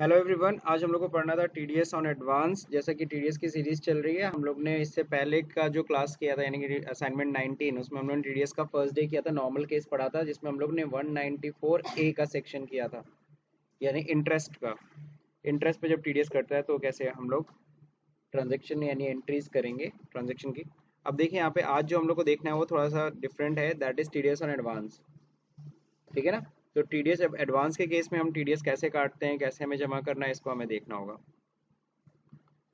Hello everyone, आज हम लोग को पढ़ना था टीडीएस ऑन एडवांस। जैसा कि टीडीएस की सीरीज चल रही है, हम लोग ने इससे पहले का जो क्लास किया था यानी कि असाइनमेंट 19, उसमें हम लोग ने टीडीएस का फर्स्ट डे किया था, नॉर्मल केस पढ़ा था, जिसमें हम लोग ने 194 ए का सेक्शन किया था यानी इंटरेस्ट का। इंटरेस्ट पे जब टीडीएस करता है तो कैसे हम लोग ट्रांजेक्शन यानी एंट्रीज करेंगे ट्रांजेक्शन की। अब देखिए यहाँ पे आज जो हम लोग को देखना है वो थोड़ा सा डिफरेंट है, that is TDS on advance. ठीक है ना। तो टीडीएस एडवांस के केस में हम टीडीएस कैसे काटते हैं, कैसे हमें जमा करना है, इसको हमें देखना होगा।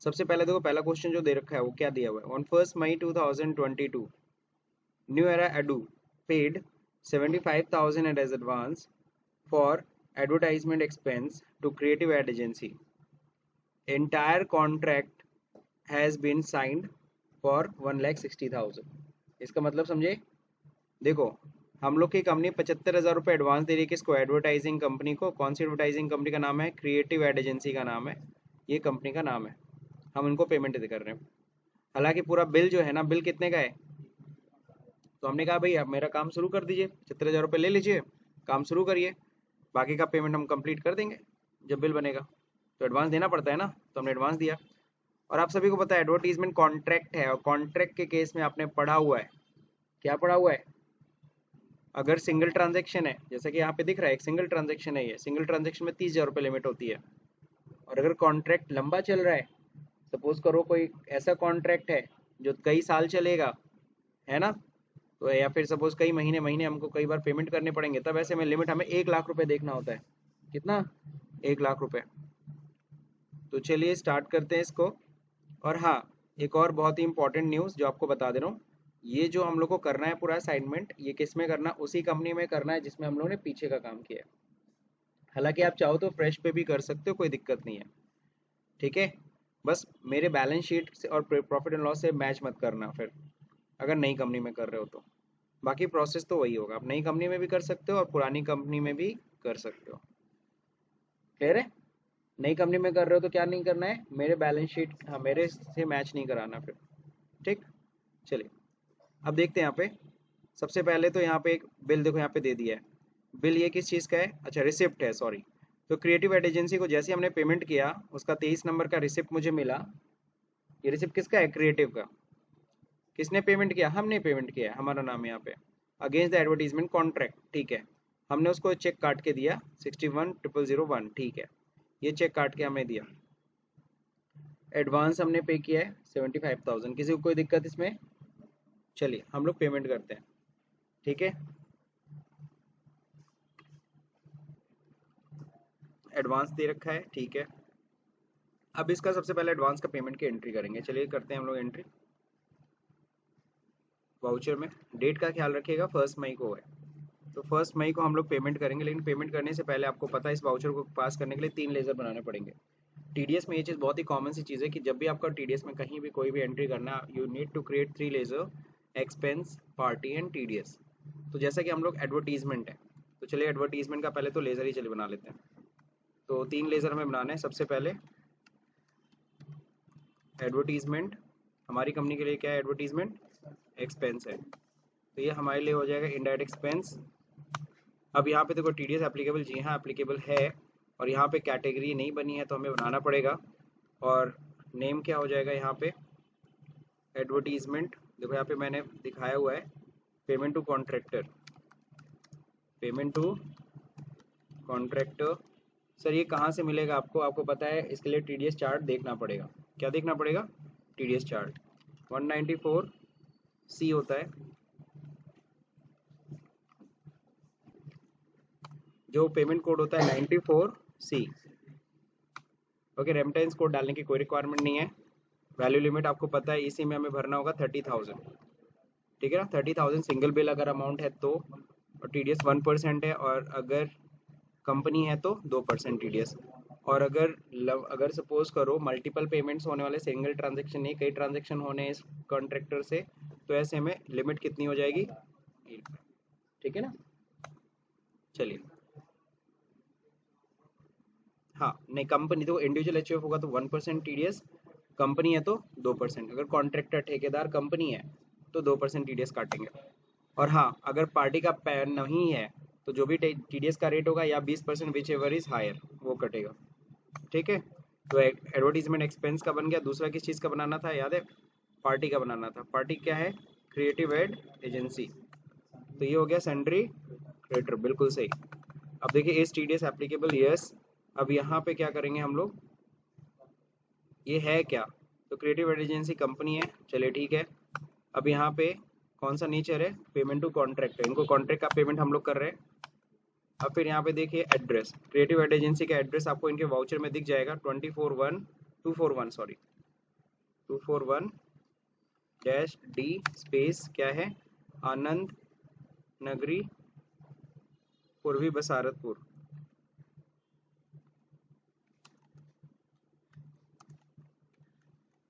सबसे पहले देखो, पहला क्वेश्चन जो दे रखा है वो क्या दिया हुआ है। On 1 May 2022 New Era Edu paid 75,000 as advance for advertisement expense to creative ad agency. Entire contract has been signed for 1,60,000। इसका मतलब समझे। देखो, हम लोग की कंपनी 75,000 रुपये एडवांस दे रही है किसको, एडवर्टाइजिंग कंपनी को। कौन सी एडवर्टाइजिंग कंपनी का नाम है, क्रिएटिव एड एजेंसी का नाम है, ये कंपनी का नाम है। हम उनको पेमेंट कर रहे हैं। हालांकि पूरा बिल जो है ना, बिल कितने का है। तो हमने कहा भाई अब मेरा काम शुरू कर दीजिए, 75,000 रुपये ले लीजिए, काम शुरू करिए, बाकी का पेमेंट हम कंप्लीट कर देंगे जब बिल बनेगा। तो एडवांस देना पड़ता है ना, तो हमने एडवांस दिया। और आप सभी को पता है एडवर्टीजमेंट कॉन्ट्रैक्ट है, और कॉन्ट्रैक्ट के केस में आपने पढ़ा हुआ है, क्या पढ़ा हुआ है। अगर सिंगल ट्रांजेक्शन है, जैसे कि यहाँ पे दिख रहा है एक सिंगल ट्रांजेक्शन है, ये सिंगल ट्रांजेक्शन में 30,000 रुपये लिमिट होती है। और अगर कॉन्ट्रैक्ट लंबा चल रहा है, सपोज करो कोई ऐसा कॉन्ट्रैक्ट है जो कई साल चलेगा, है ना, तो या फिर सपोज कई महीने महीने हमको कई बार पेमेंट करने पड़ेंगे, तब ऐसे में लिमिट हमें 1,00,000 रुपये देखना होता है। कितना, 1,00,000 रुपये। तो चलिए स्टार्ट करते हैं इसको। और हाँ, एक और बहुत ही इंपॉर्टेंट न्यूज़ जो आपको बता दे रहा हूँ, ये जो हम लोग को करना है पूरा असाइनमेंट, ये किस में करना, उसी कंपनी में करना है जिसमें हम लोग ने पीछे का काम किया है। हालांकि आप चाहो तो फ्रेश पे भी कर सकते हो, कोई दिक्कत नहीं है। ठीक है। बस मेरे बैलेंस शीट से और प्रॉफिट एंड लॉस से मैच मत करना फिर, अगर नई कंपनी में कर रहे हो तो। बाकी प्रोसेस तो वही होगा, आप नई कंपनी में भी कर सकते हो और पुरानी कंपनी में भी कर सकते हो। क्लियर है। नई कंपनी में कर रहे हो तो क्या नहीं करना है, मेरे बैलेंस शीट, हाँ, मेरे से मैच नहीं कराना फिर। ठीक। चलिए अब देखते हैं यहाँ पे। सबसे पहले तो यहाँ पे एक बिल देखो, यहाँ पे दे दिया है। बिल ये किस चीज़ का है, अच्छा रिसिप्ट है, सॉरी। तो क्रिएटिव एड एजेंसी को जैसे हमने पेमेंट किया, उसका 23 नंबर का रिसिप्ट मुझे मिला। ये रिसिप्ट किसका है, क्रिएटिव का। किसने पेमेंट किया, हमने पेमेंट किया है, हमारा नाम है यहाँ पे, अगेंस्ट द एडवर्टीजमेंट कॉन्ट्रैक्ट। ठीक है। हमने उसको चेक काट के दिया 61,001। ठीक है, ये चेक काट के हमें दिया। एडवांस हमने पे किया है 75,000। किसी को कोई दिक्कत इसमें। चलिए हम लोग पेमेंट करते हैं। ठीक है। एडवांस दे रखा है, ठीक है। अब इसका सबसे पहले एडवांस का पेमेंट की एंट्री करेंगे। चलिए करते हैं हम लोग एंट्री। वाउचर में डेट का ख्याल रखिएगा, 1 मई को है, तो 1 मई को हम लोग पेमेंट करेंगे। लेकिन पेमेंट करने से पहले आपको पता है इस वाउचर को पास करने के लिए 3 लेज़र बनाने पड़ेंगे। टीडीएस में ये चीज़ बहुत ही कॉमन सी चीज़ है कि जब भी आपका टीडीएस में कहीं भी कोई भी एंट्री करना, you need to create 3 ledger, expense, party and TDS. तो जैसा कि हम लोग एडवर्टीजमेंट है, तो चलिए एडवर्टीजमेंट का पहले तो लेज़र ही चलिए बना लेते हैं। तो 3 लेज़र हमें बनाने हैं। सबसे पहले एडवर्टीजमेंट, हमारी कंपनी के लिए क्या है, एडवर्टीजमेंट एक्सपेंस है, तो ये हमारे लिए हो जाएगा इनडायरेक्ट एक्सपेंस। अब यहाँ पे देखो टीडीएस एप्लीकेबल, जी हाँ एप्लीकेबल है, और यहाँ पे कैटेगरी नहीं बनी है तो हमें बनाना पड़ेगा। और नेम क्या हो जाएगा यहाँ पे, एडवर्टीजमेंट। देखो यहाँ पे मैंने दिखाया हुआ है payment to contractor, payment to contractor. Sir ये कहाँ से मिलेगा आपको, आपको पता है, इसके लिए टीडीएस चार्ट देखना पड़ेगा। क्या देखना पड़ेगा, टीडीएस चार्ट। 194 सी होता है, जो पेमेंट कोड होता है 94 सी। ओके, रेमिटेंस कोड डालने की कोई रिक्वायरमेंट नहीं है। वैल्यू लिमिट आपको पता है, इसी में हमें भरना होगा 30,000। ठीक है ना, 30,000 सिंगल बिल अगर अमाउंट है तो, और टीडीएस 1% है, और अगर कंपनी है तो 2% टीडीएस। और अगर सपोज करो मल्टीपल पेमेंट्स होने वाले, सिंगल ट्रांजेक्शन नहीं कई ट्रांजेक्शन होने इस कॉन्ट्रैक्टर से, तो ऐसे में लिमिट कितनी हो जाएगी, 1। ठीक है ना। चलिए, हाँ नहीं, कंपनी तो इंडिविजुअल एचयूएफ होगा तो 1% टीडीएस, कंपनी है तो 2%। अगर कॉन्ट्रैक्टर ठेकेदार कंपनी है तो 2% टीडीएस काटेंगे। और हाँ, अगर पार्टी का पैन नहीं है तो जो भी टीडीएस का रेट होगा या 20% विच एवर इज हायर, वो कटेगा। ठीक है। तो एडवर्टीजमेंट एक्सपेंस का बन गया। दूसरा किस चीज़ का बनाना था याद है? पार्टी का बनाना था। पार्टी क्या है? Creative ad agency. तो ये हो गया सन्ड्री क्रेडिटर, बिल्कुल सही। अब देखिए इज टीडीएस एप्लीकेबल, यस। अब यहाँ पे क्या करेंगे हम लोग, ये है क्या? तो क्रिएटिव एड एजेंसी कंपनी है, चलिए ठीक है। अब यहाँ पे कौन सा नेचर है? पेमेंट टू कॉन्ट्रैक्ट है, इनको कॉन्ट्रैक्ट का पेमेंट हम लोग कर रहे हैं। अब फिर यहाँ पे देखिए एड्रेस, क्रिएटिव एड एजेंसी का एड्रेस आपको इनके वाउचर में दिख जाएगा, 241 सॉरी 241 डैश डी स्पेस क्या है, आनंद नगरी, पूर्वी बसारतपुर।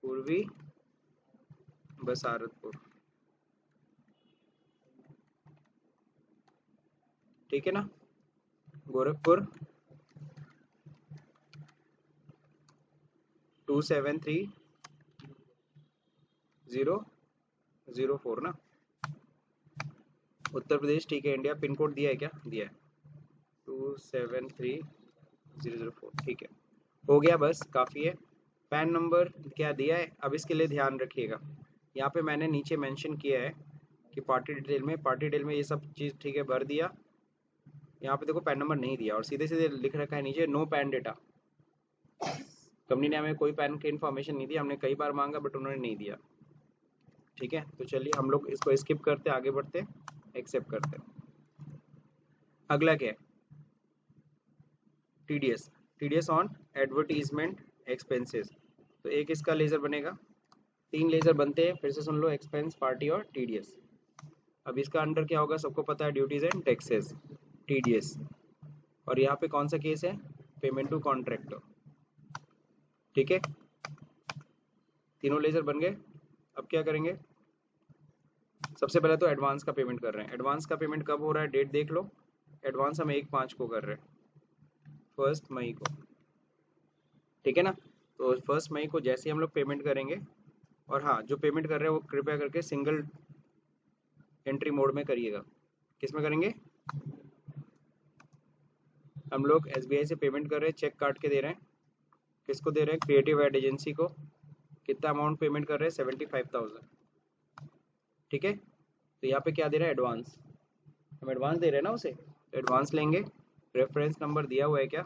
पूर्वी बसारतपुर, ठीक है ना, गोरखपुर 273004 ना, उत्तर प्रदेश, ठीक है। इंडिया पिन कोड दिया है क्या? दिया है 273004, ठीक है। हो गया, बस काफ़ी है। पैन नंबर क्या दिया है? अब इसके लिए ध्यान रखिएगा, यहाँ पे मैंने नीचे मेंशन किया है कि पार्टी डिटेल में ये सब चीज़ ठीक है भर दिया। यहाँ पे देखो पैन नंबर नहीं दिया और सीधे सीधे लिख रखा है नीचे नो पैन डेटा। कंपनी ने हमें कोई पैन की इन्फॉर्मेशन नहीं दी, हमने कई बार मांगा बट उन्होंने नहीं दिया। ठीक है, तो चलिए हम लोग इसको स्किप करते, आगे बढ़ते, एक्सेप्ट करते। अगला क्या है? TDS, TDS on advertisement expenses. तो एक इसका लेजर बनेगा, 3 लेजर बनते हैं, फिर से सुन लो, एक्सपेंस, पार्टी और टीडीएस। अब इसका अंडर क्या होगा? सबको पता है, ड्यूटीज एंड टैक्सेस, टीडीएस। और यहाँ पे कौन सा केस है? पेमेंट टू कॉन्ट्रैक्टर, ठीक है। तीनों लेजर बन गए। अब क्या करेंगे? सबसे पहले तो एडवांस का पेमेंट कर रहे हैं। एडवांस का पेमेंट कब हो रहा है? डेट देख लो। एडवांस हम 1/5 को कर रहे हैं, 1 मई को, ठीक है ना। तो 1 मई को जैसे ही हम लोग पेमेंट करेंगे, और हाँ, जो पेमेंट कर रहे हैं वो कृपया करके सिंगल एंट्री मोड में करिएगा। किस में करेंगे? हम लोग एसबीआई से पेमेंट कर रहे हैं, चेक काट के दे रहे हैं। किसको दे रहे हैं? क्रिएटिव एड एजेंसी को। कितना अमाउंट पेमेंट कर रहे हैं? 75,000, ठीक है। तो यहाँ पे क्या दे रहा है? एडवांस। हम एडवांस दे रहे हैं ना उसे, एडवांस लेंगे। रेफरेंस नंबर दिया हुआ है क्या?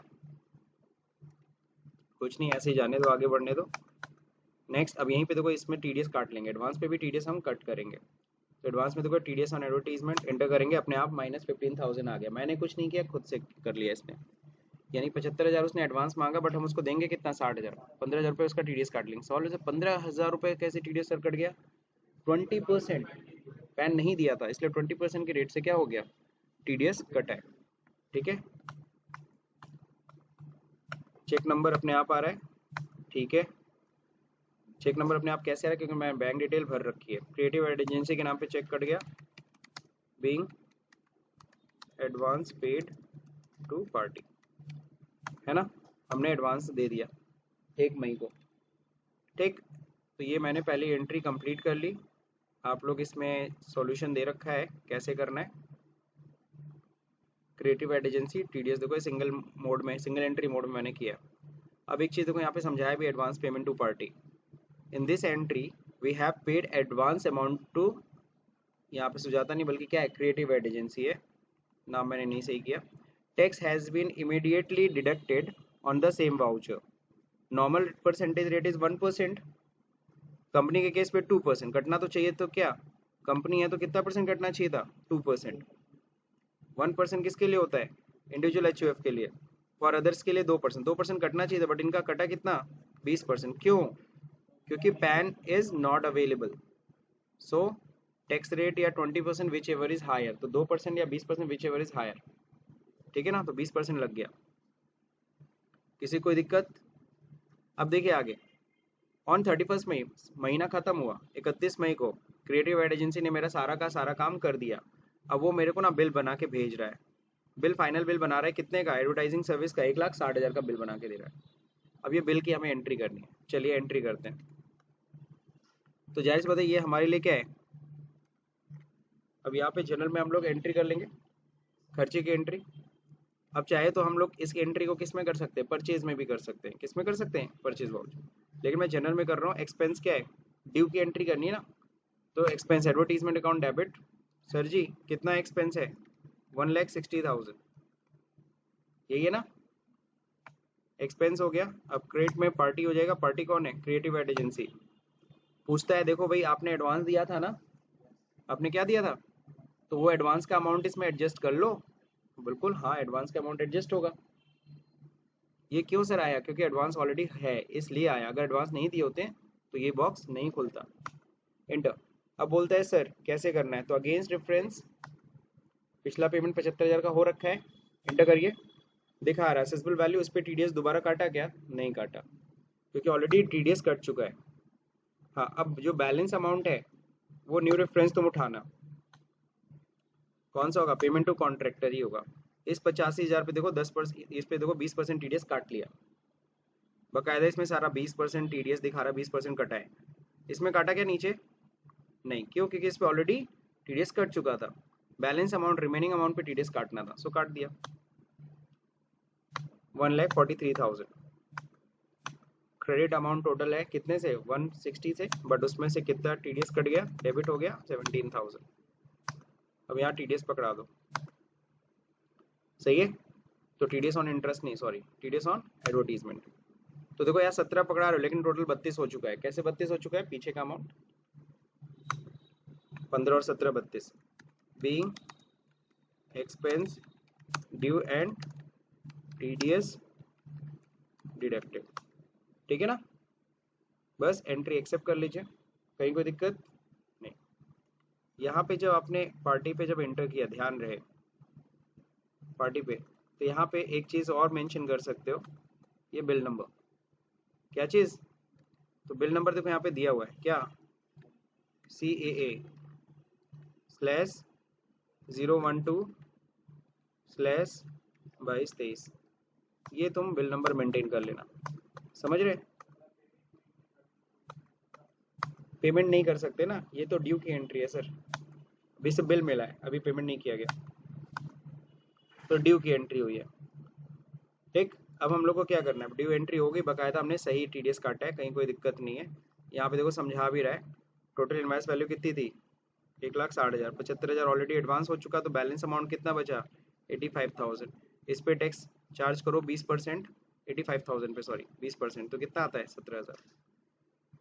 कुछ नहीं, ऐसे ही जाने दो, आगे बढ़ने दो। नेक्स्ट, अब यहीं पे देखो, इसमें टीडीएस काट लेंगे, एडवांस पे भी टीडीएस हम कट करेंगे। तो एडवांस में देखो टीडीएस ऑन एडवर्टीजमेंट एंटर करेंगे, अपने आप -15,000 आ गया। मैंने कुछ नहीं किया, खुद से कर लिया इसमें। यानी 75,000 उसने एडवांस मांगा, बट हम उसको देंगे कितना? 60,000। 15,000 रुपये उसका टीडीएस काट लेंगे। सॉल्व है। 15,000 रुपये कैसे टीडीएस सर कट गया? 20%। पैन नहीं दिया था, इसलिए 20% के रेट से क्या हो गया? टीडीएस कटा है, ठीक है। चेक नंबर अपने आप आ रहा है, ठीक है। चेक नंबर अपने आप कैसे आ रहा है? क्योंकि मैं बैंक डिटेल भर रखी है। क्रिएटिव एड एजेंसी के नाम पे चेक कट गया, being advance paid to party, है ना। हमने एडवांस दे दिया 1 मई को, ठीक। तो ये मैंने पहले एंट्री कंप्लीट कर ली। आप लोग इसमें सॉल्यूशन दे रखा है कैसे करना है। क्रिएटिव एड एजेंसी टीडीएस देखो सिंगल मोड में, सिंगल एंट्री मोड में मैंने किया। अब एक चीज़ देखो, यहाँ पे समझाया भी, advance payment to party. In this entry we have paid advance amount to, यहाँ पे सुजाता नहीं बल्कि क्या है? क्रिएटिव एड एजेंसी है, नाम मैंने नहीं सही किया। Tax has been immediately deducted on the same voucher. Normal percentage rate is 1%, company के केस पे 2%। कटना तो चाहिए, तो क्या कंपनी है तो कितना परसेंट कटना चाहिए था? 2%। 1% किसके लिए होता है? इंडिविजुअल एचयूएफ के लिए। फॉर अदर्स के लिए 2%। 2% कटना चाहिए था, बट इनका कटा कितना? 20%। क्यों? क्योंकि pan is not available. So tax rate या 20% विच एवर इज हायर, तो 2% या 20% विच एवर इज हायर, ठीक है ना। तो 20% लग गया। किसी कोई दिक्कत? अब देखिए आगे, ऑन 31 मई, महीना खत्म हुआ, 31 मई को क्रिएटिव एड एजेंसी ने मेरा सारा का सारा काम कर दिया। अब वो मेरे को ना बिल बना के भेज रहा है। बिल, फाइनल बिल बना रहा है कितने का? एडवर्टाइजिंग सर्विस का 1,60,000 का बिल बना के दे रहा है। अब ये बिल की हमें एंट्री करनी है, चलिए एंट्री करते हैं। तो जाहिर सी बात है ये हमारे लिए क्या है? अब यहाँ पे जनरल में हम लोग एंट्री कर लेंगे, खर्चे की एंट्री। अब चाहे तो हम लोग इसकी एंट्री को किस में कर सकते हैं, परचेज में भी कर सकते हैं। किस में कर सकते हैं, परचेज वाउचर। लेकिन मैं जनरल में कर रहा हूँ। एक्सपेंस क्या है, ड्यू की एंट्री करनी है ना, तो expense advertisement account debit. Sir ji कितना एक्सपेंस है, 1,60,000, यही है ना, एक्सपेंस हो गया। अब क्रेडिट में पार्टी हो जाएगा। पार्टी कौन है, क्रिएटिव एड एजेंसी। पूछता है देखो भाई आपने एडवांस दिया था ना, आपने क्या दिया था, तो वो एडवांस का अमाउंट इसमें एडजस्ट कर लो। बिल्कुल हाँ, एडवांस का अमाउंट एडजस्ट होगा। ये क्यों सर आया, क्योंकि एडवांस ऑलरेडी है इसलिए आया। अगर एडवांस नहीं दिए होते तो ये बॉक्स नहीं खुलता। इंटर। अब बोलता है सर कैसे करना है, तो अगेंस्ट रेफरेंस पिछला पेमेंट 75,000 का हो रखा है, इंटर करिए। दिखा रहा है असेसबल वैल्यू, इस पर टीडीएस दोबारा काटा क्या, नहीं काटा, क्योंकि ऑलरेडी टीडीएस कट चुका है। हाँ, अब जो बैलेंस अमाउंट है वो न्यू रेफरेंस तुम उठाना। कौन सा होगा, पेमेंट टू कॉन्ट्रैक्टर ही होगा। इस 85,000 पे देखो 10%, इस पे देखो 20% टीडीएस काट लिया बकायदा। इसमें सारा 20% टीडीएस दिखा रहा है, 20% कटा है। इसमें काटा क्या नीचे, नहीं, क्यों, क्योंकि इस पे ऑलरेडी टीडीएस कट चुका था। बैलेंस अमाउंट, रिमेनिंग अमाउंट पे टीडीएस काटना था, सो काट दिया। 1,43,000 क्रेडिट अमाउंट टोटल है कितने से, 160 से, बट उसमें से कितना टीडीएस कट गया, डेबिट हो गया 17,000। अब यहाँ टीडीएस पकड़ा दो, सही है। तो टीडीएस ऑन इंटरेस्ट नहीं, सॉरी, टीडीएस ऑन एडवर्टीजमेंट। तो देखो यहाँ 17 पकड़ा रहे हो, लेकिन टोटल 32 हो चुका है। कैसे 32 हो चुका है, पीछे का अमाउंट 15 और 17 32, being expense due and TDS deducted, ठीक है ना। बस एंट्री एक्सेप्ट कर लीजिए, कहीं कोई दिक्कत नहीं। यहाँ पे जब आपने पार्टी पे जब एंटर किया, ध्यान रहे पार्टी पे, तो यहाँ पे एक चीज़ और मेंशन कर सकते हो, ये बिल नंबर। क्या चीज़, तो बिल नंबर देखो यहाँ पे दिया हुआ है क्या, CAA/012/2223, ये तुम बिल नंबर मेंटेन कर लेना, समझ रहे। पेमेंट नहीं कर सकते ना, ये तो ड्यू की एंट्री है सर, अभी से बिल मिला है, अभी पेमेंट नहीं किया गया, तो ड्यू की एंट्री हुई है, ठीक। अब हम लोग को क्या करना है, ड्यू एंट्री हो गई बकायदा, हमने सही टीडीएस काटा है, कहीं कोई दिक्कत नहीं है। यहाँ पे देखो समझा भी रहा है। टोटल इन्वेस्ट वैल्यू कितनी थी, 1,60,000, 75,000 ऑलरेडी एडवांस हो चुका, तो बैलेंस अमाउंट कितना बचा, 85,000। इस पे टैक्स चार्ज करो 20%, 85,000 पे, सॉरी 20%, तो कितना आता है 17,000।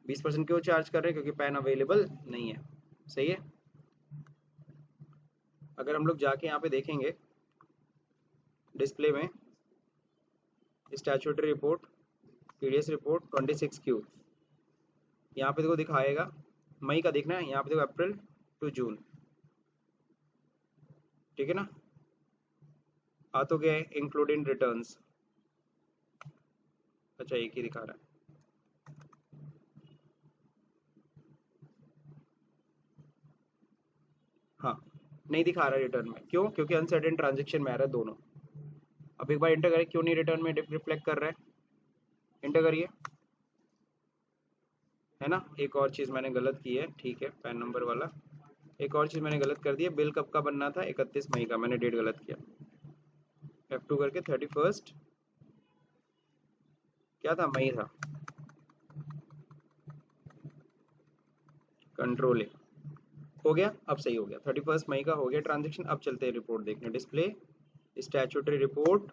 20% क्यों चार्ज कर रहे हैं, क्योंकि पैन अवेलेबल नहीं है, सही है। अगर हम लोग जाके यहाँ पे देखेंगे डिस्प्ले में, statutory report, TDS report 26Q, यहाँ पे देखो दिखाएगा, मई का देखना है, यहाँ पे देखो अप्रैल टू जून, ठीक है ना। आ तो गया है इंक्लूडिंग रिटर्न्स, अच्छा एक ही दिखा रहा है। हाँ, नहीं दिखा रहा रिटर्न में, क्यों, क्योंकि अनसर्टेन ट्रांजेक्शन में आ रहा है दोनों। अब एक बार इंटर करें, क्यों नहीं रिटर्न में रिफ्लेक्ट कर रहा है, इंटर करिए, है ना। एक और चीज़ मैंने गलत की है, ठीक है, पैन नंबर वाला, एक और चीज़ मैंने गलत कर दी है। बिल कब का बनना था, 31 मई का, मैंने डेट गलत किया, F2 करके 31 क्या था, मई था, कंट्रोल ए, हो गया, अब सही हो गया, 31 मई का हो गया ट्रांजेक्शन। अब चलते हैं रिपोर्ट देखने, display statutory report,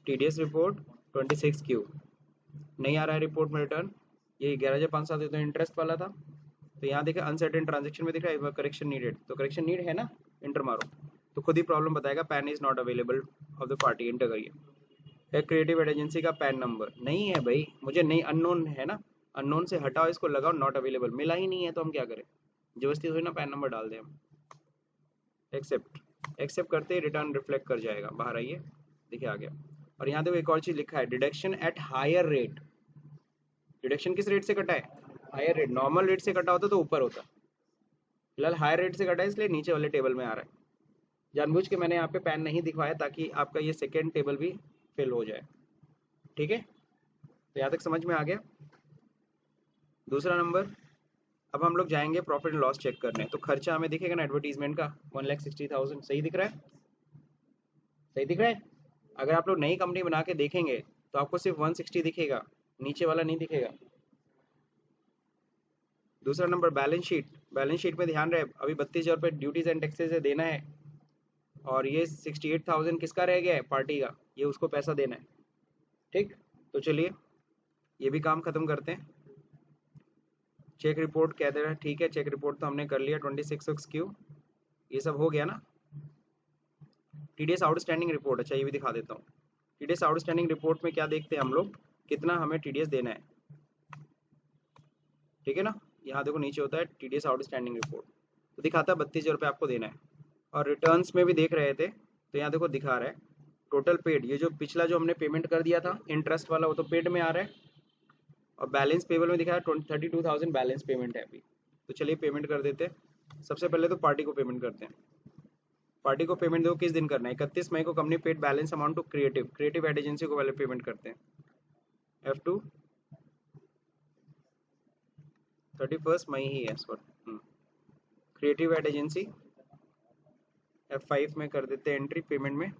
TDS report 26Q, नहीं आ रहा है रिपोर्ट में रिटर्न। ये 11,507 तो इंटरेस्ट वाला था, तो यहाँ देखा अनसर्टेन ट्रांजेक्शन में दिख रहा है, करेक्शन नीडेड, तो करेक्शन नीड है ना, इंटर मारो, तो खुद ही प्रॉब्लम बताएगा, pan is not available of the party, inter करिए। एक क्रिएटिव एजेंसी का पैन नंबर नहीं है भाई, मुझे नहीं, अननोन है ना, अननोन से हटाओ इसको, लगाओ नॉट अवेलेबल, मिला ही नहीं है, तो हम क्या करें, जबरदस्ती थोड़ी ना पैन नंबर डाल दें हम। एक्सेप्ट, एक्सेप्ट करते ही रिटर्न रिफ्लेक्ट कर जाएगा, बाहर आइए, देखिए आ गया। और यहाँ देखो एक और चीज़ लिखा है, deduction at higher rate. Deduction किस रेट से कटा है, हायर रेट, नॉर्मल रेट से कटा होता तो ऊपर होता, फिलहाल हायर रेट से कटा है, इसलिए नीचे वाले टेबल में आ रहा है। जानबूझ के मैंने यहाँ पे पैन नहीं दिखवाया, ताकि आपका ये सेकेंड टेबल भी फिल हो जाए, ठीक है। तो यहाँ तक समझ में आ गया। दूसरा नंबर, अब हम लोग जाएंगे प्रॉफिट एंड लॉस चेक करने, तो खर्चा हमें दिखेगा ना एडवर्टीजमेंट का, 1,60,000, सही दिख रहा है, सही दिख रहा है। अगर आप लोग नई कंपनी बना के देखेंगे तो आपको सिर्फ 160 दिखेगा, नीचे वाला नहीं दिखेगा। दूसरा number balance sheet. Balance sheet में ध्यान रहे अभी 32,000 रुपये ड्यूटीज एंड टैक्सेस से देना है, और ये 68,000 किसका रह गया है, पार्टी का, ये उसको पैसा देना है। ठीक, तो चलिए ये भी काम खत्म करते हैं। चेक रिपोर्ट कहते हैं, ठीक है चेक रिपोर्ट तो हमने कर लिया 26Q, ये सब हो गया ना। टीडीएस आउटस्टैंडिंग रिपोर्ट, अच्छा ये भी दिखा देता हूँ। टीडीएस आउटस्टैंडिंग रिपोर्ट में क्या देखते हैं हम लोग, कितना हमें टीडीएस देना है, ठीक है ना। यहाँ देखो नीचे होता है टीडीएस आउटस्टैंडिंग रिपोर्ट, तो दिखाता है 32,000 रुपये आपको देना है। और रिटर्न्स में भी देख रहे थे तो यहाँ देखो दिखा रहा है टोटल पेड, ये जो पिछला जो हमने पेमेंट कर दिया था इंटरेस्ट वाला वो तो पेड में आ रहा है, और बैलेंस पेबल में दिखा रहा है 32,000 बैलेंस पेमेंट है अभी। तो चलिए पेमेंट कर देते हैं। सबसे पहले तो पार्टी को पेमेंट करते हैं। पार्टी को पेमेंट देखो किस दिन करना है, 31 मई को company paid balance amount to creative ad agency को पहले पेमेंट करते हैं। F2 31 मई ही है sorry. Creative ad agency F5 में कर देते हैं एंट्री पेमेंट में।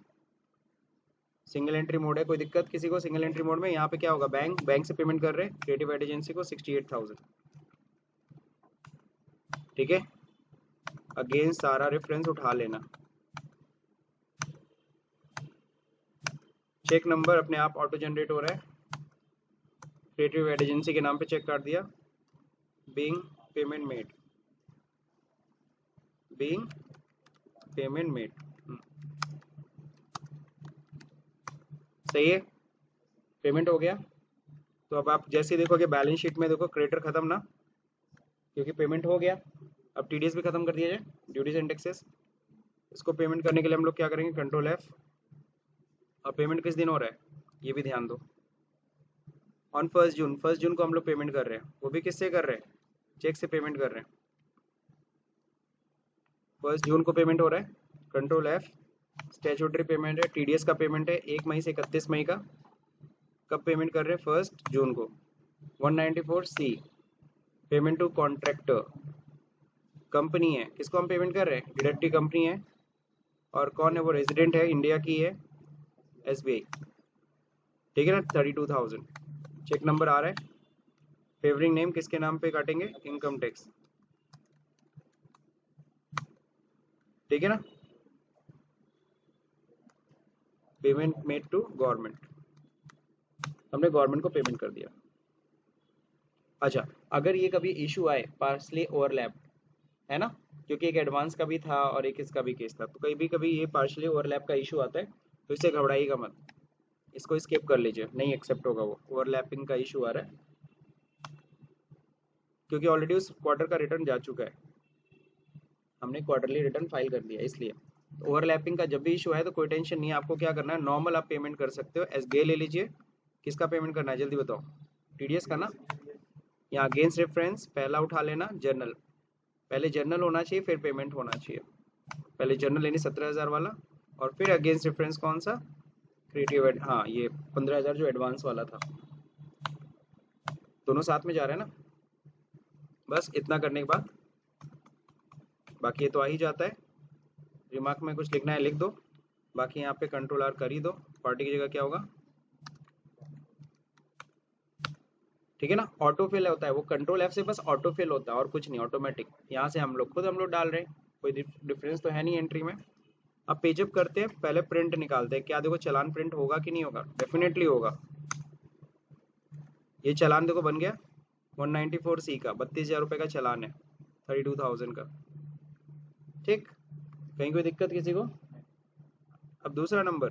सिंगल एंट्री मोड है, कोई दिक्कत किसी को सिंगल एंट्री मोड में। यहाँ पे क्या होगा, बैंक से पेमेंट कर रहे हैं क्रिएटिव एड एजेंसी को 68,000, ठीक है। अगेन सारा रेफरेंस उठा लेना। चेक नंबर अपने आप ऑटो जनरेट हो रहा है, क्रिएटिव एड एजेंसी के नाम पे चेक कर दिया। Being payment made, being payment made, सही है, पेमेंट हो गया। तो अब आप जैसे देखोगे बैलेंस शीट में देखो क्रेडिटर खत्म ना, क्योंकि पेमेंट हो गया। अब टीडीएस भी खत्म कर दिया जाए, ड्यूटीज एंड टैक्सेस। इसको पेमेंट करने के लिए हम लोग क्या करेंगे, कंट्रोल F। और पेमेंट किस दिन हो रहा है ये भी ध्यान दो, ऑन 1 जून। 1 जून को हम लोग पेमेंट कर रहे हैं, वो भी किससे कर रहे हैं, चेक से पेमेंट कर रहे हैं। 1 जून को पेमेंट हो रहा है, कंट्रोल F। स्टैट्यूटरी पेमेंट है, टीडीएस का पेमेंट है 1 मई से 31 मई का। कब पेमेंट कर रहे हैं, 1 जून को। 194C payment to contractor, company है, किसको हम पेमेंट कर रहे हैं, डिडक्टिव कंपनी है। और कौन है वो, रेजिडेंट है, इंडिया की है, SBI, ठीक है ना। 32,000 चेक नंबर आ रहा है। फेवरिंग नेम किसके नाम पे काटेंगे, इनकम टैक्स, ठीक है ना। पेमेंट मेड टू गवर्नमेंट, हमने गवर्नमेंट को पेमेंट कर दिया। अच्छा, अगर ये कभी इशू आए पार्सली ओवरलैप, है ना, क्योंकि एक एडवांस का भी था और एक इसका भी केस था, तो कभी ये पार्शली ओवरलैप का इशू आता है, तो इससे घबराइएगा मत, इसको स्किप कर लीजिए, नहीं एक्सेप्ट होगा वो ओवरलैपिंग का इशू आ रहा है, क्योंकि ऑलरेडी उस क्वार्टर का रिटर्न जा चुका है, हमने क्वार्टरली रिटर्न फाइल कर दिया इसलिए। तो ओवरलैपिंग का जब भी इशू आए तो कोई टेंशन नहीं है, आपको क्या करना है, नॉर्मल आप पेमेंट कर सकते हो। SBI ले लीजिए, किसका पेमेंट करना है जल्दी बताओ, TDS का ना। यहाँ अगेंस्ट रेफरेंस पहला उठा लेना, जर्नल, पहले जर्नल होना चाहिए फिर पेमेंट होना चाहिए। पहले जर्नल लेनी 17,000 वाला, और फिर अगेंस्ट रेफरेंस कौन सा, क्रिएटिव एड, हाँ ये 15,000 जो एडवांस वाला था, दोनों साथ में जा रहे हैं ना। बस इतना करने के बाद बाकी ये तो आ ही जाता है। रिमार्क में कुछ लिखना है लिख दो, बाकी यहाँ पे कंट्रोल R कर ही दो। पार्टी की जगह क्या होगा, ठीक है ना, ऑटो फिल होता है वो, कंट्रोल F से बस ऑटो फिल होता है और कुछ नहीं, ऑटोमेटिक। यहाँ से हम लोग डाल रहे हैं, कोई डिफरेंस तो है नहीं एंट्री में। अब पेजअप करते हैं, पहले प्रिंट निकालते हैं, क्या देखो चालान प्रिंट होगा कि नहीं होगा, डेफिनेटली होगा। ये चालान देखो बन गया 194C का, 32,000 रुपये का चालान है, 32,000 का, ठीक। कहीं कोई दिक्कत किसी को। अब दूसरा नंबर,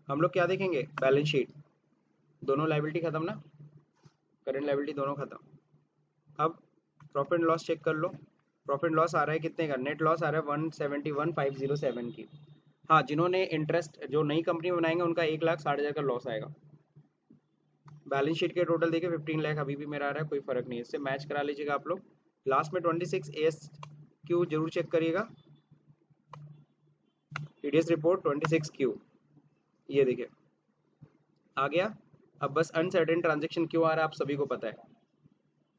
हम लोग क्या देखेंगे, बैलेंस शीट, दोनों लाइबिलिटी खत्म ना, करंट लाइबिलिटी दोनों खत्म। अब प्रॉफिट एंड लॉस चेक कर लो, प्रॉफिट लॉस आ रहा है कितने का, नेट लॉस आ रहा है 171,507 की। हाँ, जिन्होंने इंटरेस्ट, जो नई कंपनी बनाएंगे उनका 1,60,000 का लॉस आएगा। बैलेंस शीट के टोटल देखिए 15 लाख अभी भी मेरा आ रहा है, कोई फर्क नहीं है, इससे मैच करा लीजिएगा आप लोग। लास्ट में 26ASQ जरूर चेक करिएगा, TDS रिपोर्ट 26Q, ये देखिए आ गया। अब बस अनसर्टेन ट्रांजेक्शन क्यों आ रहा है आप सभी को पता है,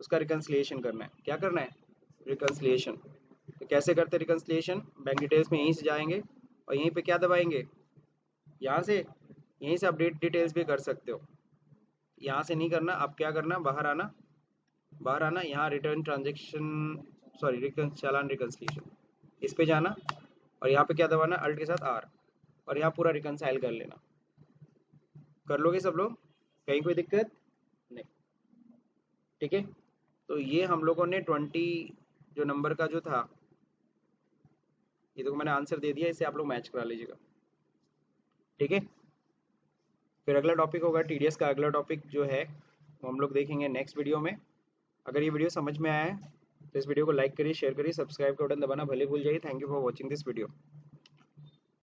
उसका रिकन्सिलिएशन करना है। क्या करना है, रिकन्सिलिएशन। तो कैसे करते रिकन्सिलिएशन, बैंक डिटेल्स में यहीं से जाएंगे और यहीं पे क्या दबाएंगे, यहाँ से, यहीं से अपडेट डिटेल्स भी कर सकते हो। यहाँ से नहीं करना, अब क्या करना, बाहर आना, बाहर आना, यहाँ रिटर्न ट्रांजेक्शन, सॉरी रिटर्न चालान रिकन्सिलिएशन, इस पे जाना और यहाँ पे क्या दबाना, अल्ट के साथ आर, और यहाँ पूरा रिकनसाइल कर लेना। कर लोगे सब लोग, कहीं कोई दिक्कत नहीं? ठीक है, तो ये हम लोगों ने 20 जो नंबर का जो था, ये तो मैंने आंसर दे दिया, इसे आप लोग मैच करा लीजिएगा। ठीक है, फिर अगला टॉपिक होगा टीडीएस का, अगला टॉपिक जो है वो हम लोग देखेंगे नेक्स्ट वीडियो में। अगर ये वीडियो समझ में आया है तो इस वीडियो को लाइक करिए, शेयर करिए, सब्सक्राइब का बटन दबाना भले भूल जाइए। Thank you for watching this video.